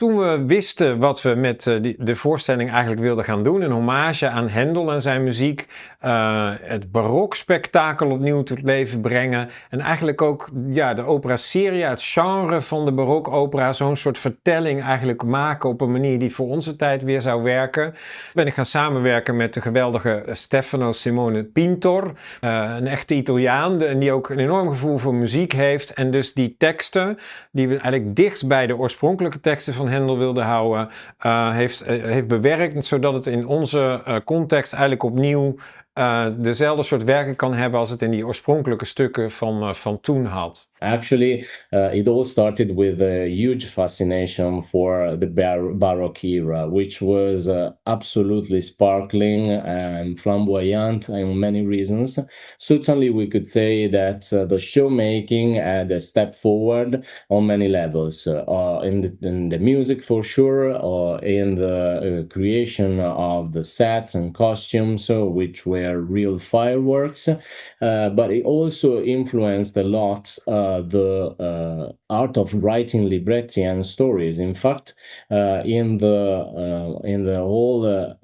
Toen we wisten wat we met de voorstelling eigenlijk wilden gaan doen, een hommage aan Händel en zijn muziek, het barokspektakel opnieuw tot leven brengen en eigenlijk ook de opera seria, het genre van de barokopera, zo'n soort vertelling eigenlijk maken op een manier die voor onze tijd weer zou werken, ben ik gaan samenwerken met de geweldige Stefano Simone Pintor, een echte Italiaan en die ook een enorm gevoel voor muziek heeft en dus die teksten die we eigenlijk dichtst bij de oorspronkelijke teksten van Händel wilde houden, heeft bewerkt, zodat het in onze context eigenlijk opnieuw dezelfde soort werken kan hebben als het in die oorspronkelijke stukken van toen had. Actually, it all started with a huge fascination for the Baroque era, which was absolutely sparkling and flamboyant in many reasons. Certainly, we could say that the showmaking had a step forward on many levels, in the music for sure, or in the creation of the sets and costumes, which were real fireworks, but it also influenced a lot the art of writing libretti and stories. In fact, in the whole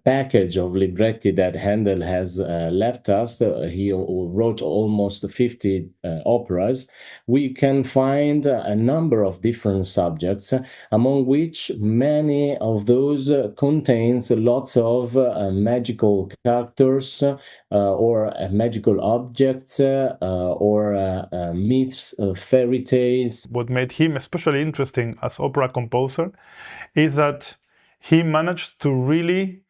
package of libretti that Händel has left us, he wrote almost 50 operas. We can find a number of different subjects, among which many of those contains lots of magical characters or magical objects or myths, fairy tales. What made him especially interesting as opera composer is that he managed to really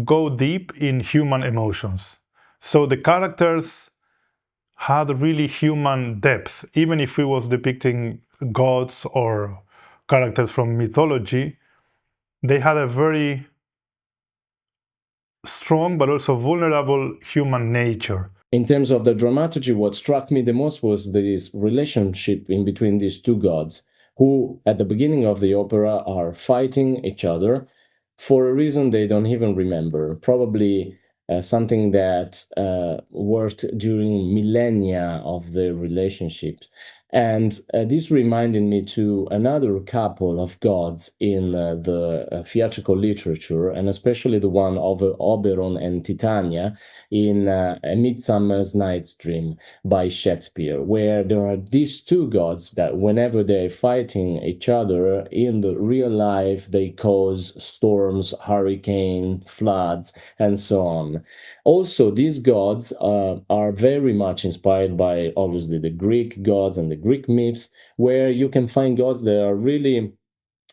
go deep in human emotions. So the characters had really human depth, even if he was depicting gods or characters from mythology. They had a very strong but also vulnerable human nature. In terms of the dramaturgy, what struck me the most was this relationship in between these two gods, who at the beginning of the opera are fighting each other for a reason they don't even remember. Probably something that worked during millennia of the relationship. And this reminded me to another couple of gods in the theatrical literature, and especially the one of Oberon and Titania in A Midsummer's Night's Dream by Shakespeare, where there are these two gods that whenever they're fighting each other in the real life, they cause storms, hurricane, floods, and so on. Also, these gods are very much inspired by, obviously, the Greek gods and the Greek myths, where you can find gods that are really,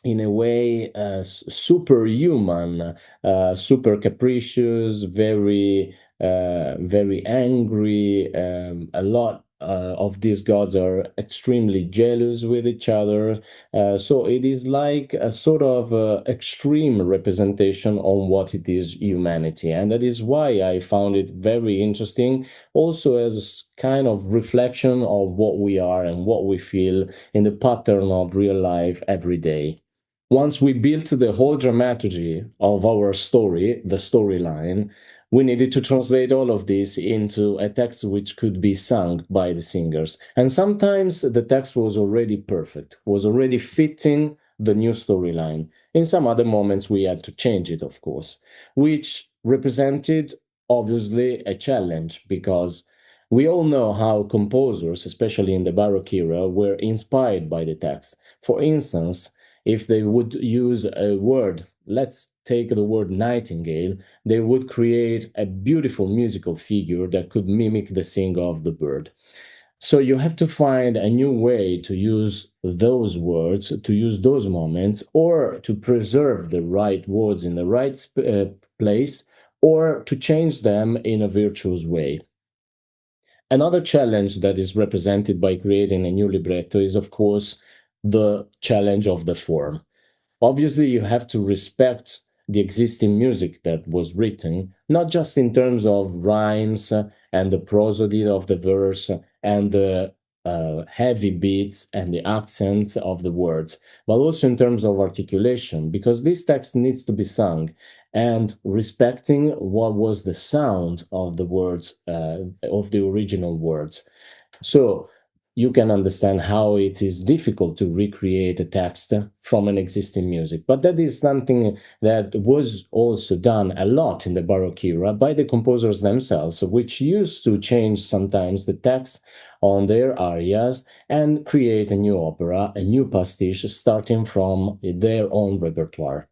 in a way, superhuman, super capricious, very angry. A lot of these gods are extremely jealous with each other. So it is like a sort of extreme representation on what it is humanity. And that is why I found it very interesting, also as a kind of reflection of what we are and what we feel in the pattern of real life every day. Once we built the whole dramaturgy of our story, the storyline, we needed to translate all of this into a text which could be sung by the singers. And sometimes the text was already perfect, was already fitting the new storyline. In some other moments, we had to change it, of course, which represented, obviously, a challenge, because we all know how composers, especially in the Baroque era, were inspired by the text. For instance, if they would use a word, let's take the word nightingale, they would create a beautiful musical figure that could mimic the sing of the bird. So you have to find a new way to use those words, to use those moments, or to preserve the right words in the right place, or to change them in a virtuous way. Another challenge that is represented by creating a new libretto is, of course, the challenge of the form. Obviously, you have to respect the existing music that was written, not just in terms of rhymes and the prosody of the verse and the heavy beats and the accents of the words, but also in terms of articulation, because this text needs to be sung and respecting what was the sound of the words, of the original words. So you can understand how it is difficult to recreate a text from an existing music. But that is something that was also done a lot in the Baroque era by the composers themselves, which used to change sometimes the text on their arias and create a new opera, a new pastiche, starting from their own repertoire.